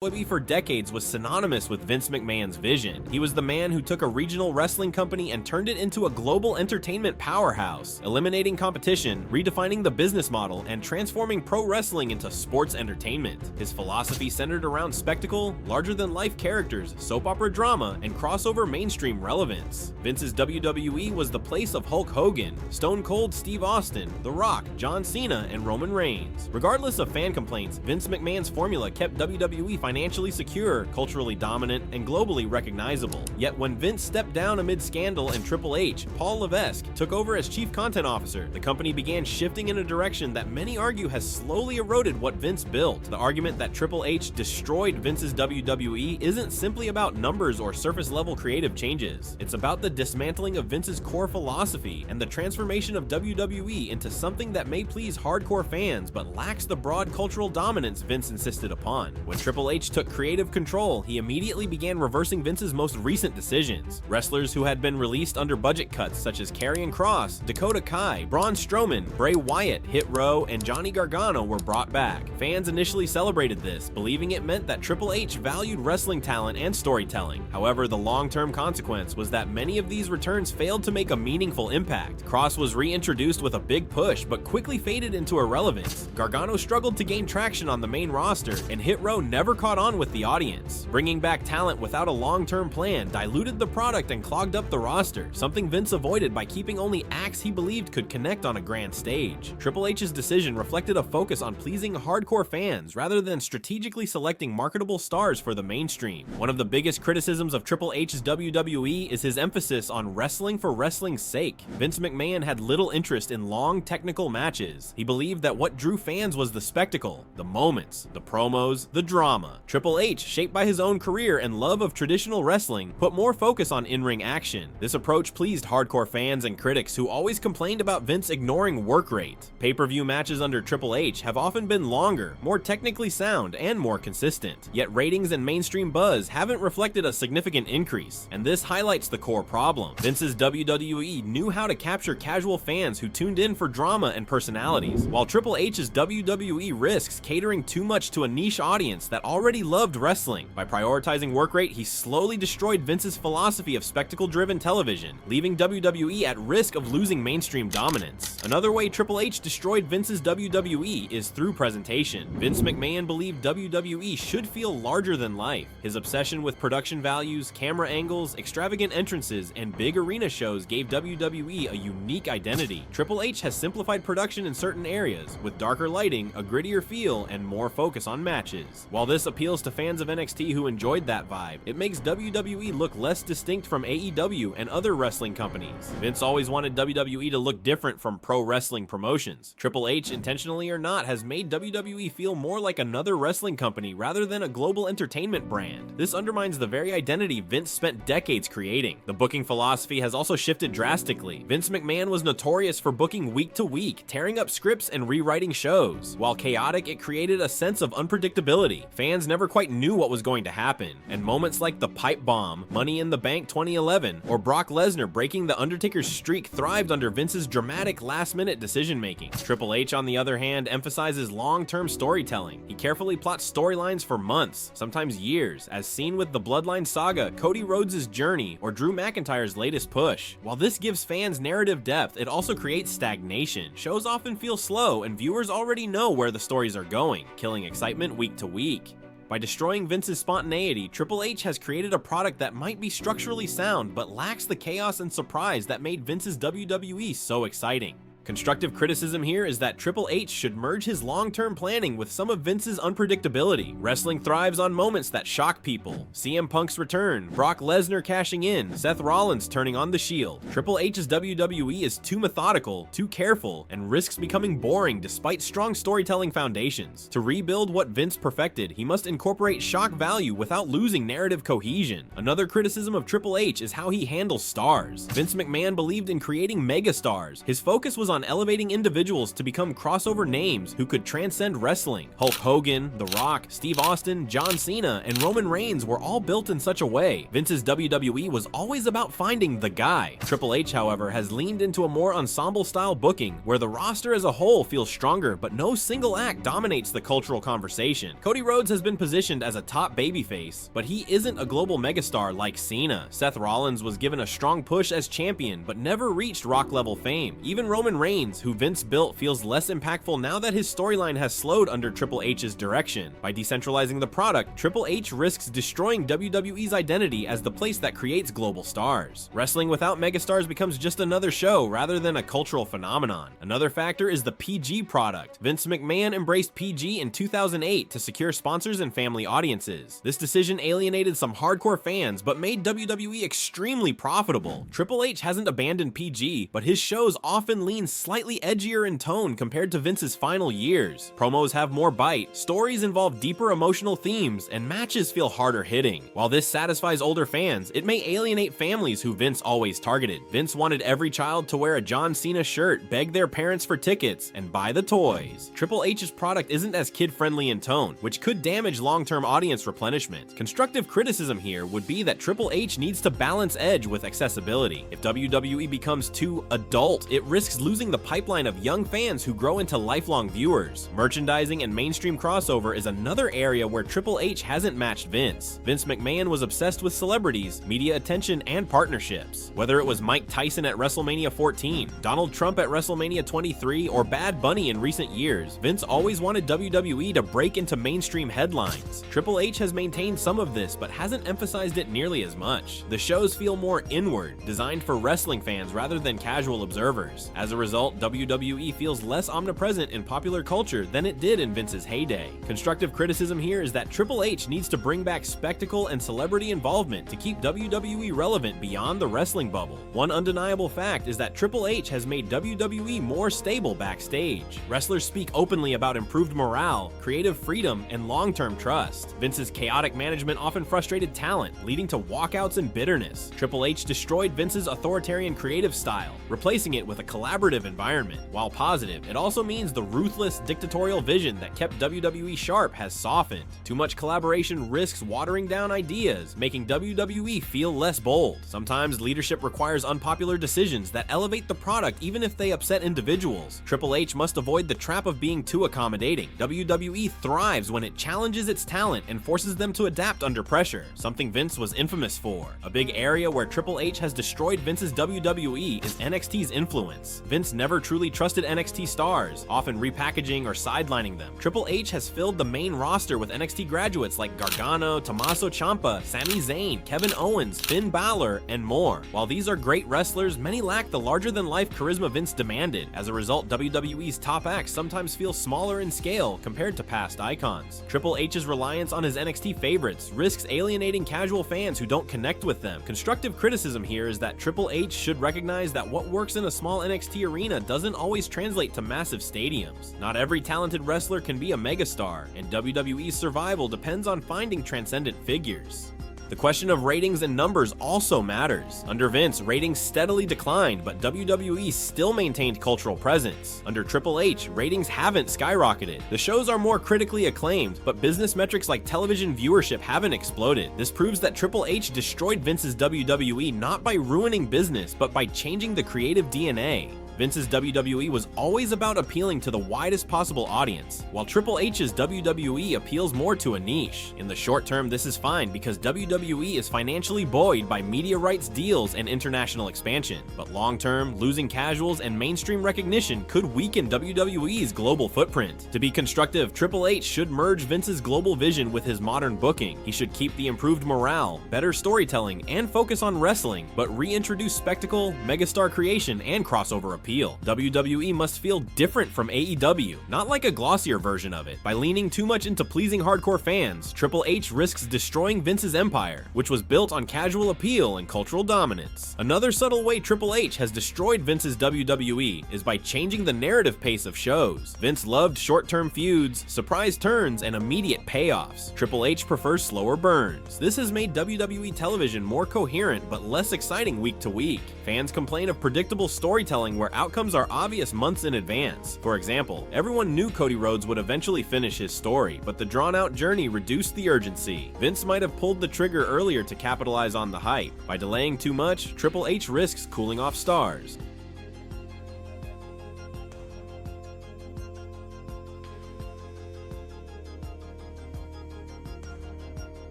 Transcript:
WWE for decades was synonymous with Vince McMahon's vision. He was the man who took a regional wrestling company and turned it into a global entertainment powerhouse, eliminating competition, redefining the business model, and transforming pro wrestling into sports entertainment. His philosophy centered around spectacle, larger-than-life characters, soap opera drama, and crossover mainstream relevance. Vince's WWE was the place of Hulk Hogan, Stone Cold Steve Austin, The Rock, John Cena, and Roman Reigns. Regardless of fan complaints, Vince McMahon's formula kept WWE financially secure, culturally dominant, and globally recognizable. Yet when Vince stepped down amid scandal and Triple H, Paul Levesque, took over as chief content officer, the company began shifting in a direction that many argue has slowly eroded what Vince built. The argument that Triple H destroyed Vince's WWE isn't simply about numbers or surface-level creative changes. It's about the dismantling of Vince's core philosophy and the transformation of WWE into something that may please hardcore fans but lacks the broad cultural dominance Vince insisted upon. When Triple H took creative control, he immediately began reversing Vince's most recent decisions. Wrestlers who had been released under budget cuts such as Karrion Kross, Dakota Kai, Braun Strowman, Bray Wyatt, Hit Row, and Johnny Gargano were brought back. Fans initially celebrated this, believing it meant that Triple H valued wrestling talent and storytelling. However, the long-term consequence was that many of these returns failed to make a meaningful impact. Kross was reintroduced with a big push, but quickly faded into irrelevance. Gargano struggled to gain traction on the main roster, and Hit Row never caught on with the audience. Bringing back talent without a long-term plan diluted the product and clogged up the roster, something Vince avoided by keeping only acts he believed could connect on a grand stage. Triple H's decision reflected a focus on pleasing hardcore fans rather than strategically selecting marketable stars for the mainstream. One of the biggest criticisms of Triple H's WWE is his emphasis on wrestling for wrestling's sake. Vince McMahon had little interest in long, technical matches. He believed that what drew fans was the spectacle, the moments, the promos, the drama. Triple H, shaped by his own career and love of traditional wrestling, put more focus on in-ring action. This approach pleased hardcore fans and critics who always complained about Vince ignoring work rate. Pay-per-view matches under Triple H have often been longer, more technically sound, and more consistent. Yet ratings and mainstream buzz haven't reflected a significant increase, and this highlights the core problem. Vince's WWE knew how to capture casual fans who tuned in for drama and personalities, while Triple H's WWE risks catering too much to a niche audience that already loved wrestling. By prioritizing work rate, he slowly destroyed Vince's philosophy of spectacle-driven television, leaving WWE at risk of losing mainstream dominance. Another way Triple H destroyed Vince's WWE is through presentation. Vince McMahon believed WWE should feel larger than life. His obsession with production values, camera angles, extravagant entrances, and big arena shows gave WWE a unique identity. Triple H has simplified production in certain areas, with darker lighting, a grittier feel, and more focus on matches. While this appeals to fans of NXT who enjoyed that vibe, it makes WWE look less distinct from AEW and other wrestling companies. Vince always wanted WWE to look different from pro wrestling promotions. Triple H, intentionally or not, has made WWE feel more like another wrestling company rather than a global entertainment brand. This undermines the very identity Vince spent decades creating. The booking philosophy has also shifted drastically. Vince McMahon was notorious for booking week to week, tearing up scripts and rewriting shows. While chaotic, it created a sense of unpredictability. Fans never quite knew what was going to happen, and moments like the pipe bomb, Money in the Bank 2011, or Brock Lesnar breaking The Undertaker's streak thrived under Vince's dramatic last-minute decision-making. Triple H, on the other hand, emphasizes long-term storytelling. He carefully plots storylines for months, sometimes years, as seen with the Bloodline saga, Cody Rhodes' journey, or Drew McIntyre's latest push. While this gives fans narrative depth, it also creates stagnation. Shows often feel slow, and viewers already know where the stories are going, killing excitement week to week. By destroying Vince's spontaneity, Triple H has created a product that might be structurally sound but lacks the chaos and surprise that made Vince's WWE so exciting. Constructive criticism here is that Triple H should merge his long-term planning with some of Vince's unpredictability. Wrestling thrives on moments that shock people. CM Punk's return, Brock Lesnar cashing in, Seth Rollins turning on the Shield. Triple H's WWE is too methodical, too careful, and risks becoming boring despite strong storytelling foundations. To rebuild what Vince perfected, he must incorporate shock value without losing narrative cohesion. Another criticism of Triple H is how he handles stars. Vince McMahon believed in creating megastars. His focus was on on elevating individuals to become crossover names who could transcend wrestling. Hulk Hogan, The Rock, Steve Austin, John Cena, and Roman Reigns were all built in such a way. Vince's WWE was always about finding the guy. Triple H, however, has leaned into a more ensemble-style booking, where the roster as a whole feels stronger, but no single act dominates the cultural conversation. Cody Rhodes has been positioned as a top babyface, but he isn't a global megastar like Cena. Seth Rollins was given a strong push as champion, but never reached rock-level fame. Even Roman Reigns, who Vince built, feels less impactful now that his storyline has slowed under Triple H's direction. By decentralizing the product, Triple H risks destroying WWE's identity as the place that creates global stars. Wrestling without megastars becomes just another show rather than a cultural phenomenon. Another factor is the PG product. Vince McMahon embraced PG in 2008 to secure sponsors and family audiences. This decision alienated some hardcore fans, but made WWE extremely profitable. Triple H hasn't abandoned PG, but his shows often lean slightly edgier in tone compared to Vince's final years. Promos have more bite, stories involve deeper emotional themes, and matches feel harder hitting. While this satisfies older fans, it may alienate families who Vince always targeted. Vince wanted every child to wear a John Cena shirt, beg their parents for tickets, and buy the toys. Triple H's product isn't as kid-friendly in tone, which could damage long-term audience replenishment. Constructive criticism here would be that Triple H needs to balance edge with accessibility. If WWE becomes too adult, it risks losing the pipeline of young fans who grow into lifelong viewers. Merchandising and mainstream crossover is another area where Triple H hasn't matched Vince. Vince McMahon was obsessed with celebrities, media attention, and partnerships. Whether it was Mike Tyson at WrestleMania 14, Donald Trump at WrestleMania 23, or Bad Bunny in recent years, Vince always wanted WWE to break into mainstream headlines. Triple H has maintained some of this, but hasn't emphasized it nearly as much. The shows feel more inward, designed for wrestling fans rather than casual observers. As a result, WWE feels less omnipresent in popular culture than it did in Vince's heyday. Constructive criticism here is that Triple H needs to bring back spectacle and celebrity involvement to keep WWE relevant beyond the wrestling bubble. One undeniable fact is that Triple H has made WWE more stable backstage. Wrestlers speak openly about improved morale, creative freedom, and long-term trust. Vince's chaotic management often frustrated talent, leading to walkouts and bitterness. Triple H destroyed Vince's authoritarian creative style, replacing it with a collaborative environment. While positive, it also means the ruthless, dictatorial vision that kept WWE sharp has softened. Too much collaboration risks watering down ideas, making WWE feel less bold. Sometimes leadership requires unpopular decisions that elevate the product even if they upset individuals. Triple H must avoid the trap of being too accommodating. WWE thrives when it challenges its talent and forces them to adapt under pressure, something Vince was infamous for. A big area where Triple H has destroyed Vince's WWE is NXT's influence. Vince never truly trusted NXT stars, often repackaging or sidelining them. Triple H has filled the main roster with NXT graduates like Gargano, Tommaso Ciampa, Sami Zayn, Kevin Owens, Finn Balor, and more. While these are great wrestlers, many lack the larger-than-life charisma Vince demanded. As a result, WWE's top acts sometimes feel smaller in scale compared to past icons. Triple H's reliance on his NXT favorites risks alienating casual fans who don't connect with them. Constructive criticism here is that Triple H should recognize that what works in a small NXT arena doesn't always translate to massive stadiums. Not every talented wrestler can be a megastar, and WWE's survival depends on finding transcendent figures. The question of ratings and numbers also matters. Under Vince, ratings steadily declined, but WWE still maintained cultural presence. Under Triple H, ratings haven't skyrocketed. The shows are more critically acclaimed, but business metrics like television viewership haven't exploded. This proves that Triple H destroyed Vince's WWE not by ruining business, but by changing the creative DNA. Vince's WWE was always about appealing to the widest possible audience, while Triple H's WWE appeals more to a niche. In the short term, this is fine because WWE is financially buoyed by media rights deals and international expansion, but long term, losing casuals and mainstream recognition could weaken WWE's global footprint. To be constructive, Triple H should merge Vince's global vision with his modern booking. He should keep the improved morale, better storytelling, and focus on wrestling, but reintroduce spectacle, megastar creation, and crossover appeal. WWE must feel different from AEW, not like a glossier version of it. By leaning too much into pleasing hardcore fans, Triple H risks destroying Vince's empire, which was built on casual appeal and cultural dominance. Another subtle way Triple H has destroyed Vince's WWE is by changing the narrative pace of shows. Vince loved short-term feuds, surprise turns, and immediate payoffs. Triple H prefers slower burns. This has made WWE television more coherent but less exciting week to week. Fans complain of predictable storytelling where outcomes are obvious months in advance. For example, everyone knew Cody Rhodes would eventually finish his story, but the drawn-out journey reduced the urgency. Vince might have pulled the trigger earlier to capitalize on the hype. By delaying too much, Triple H risks cooling off stars.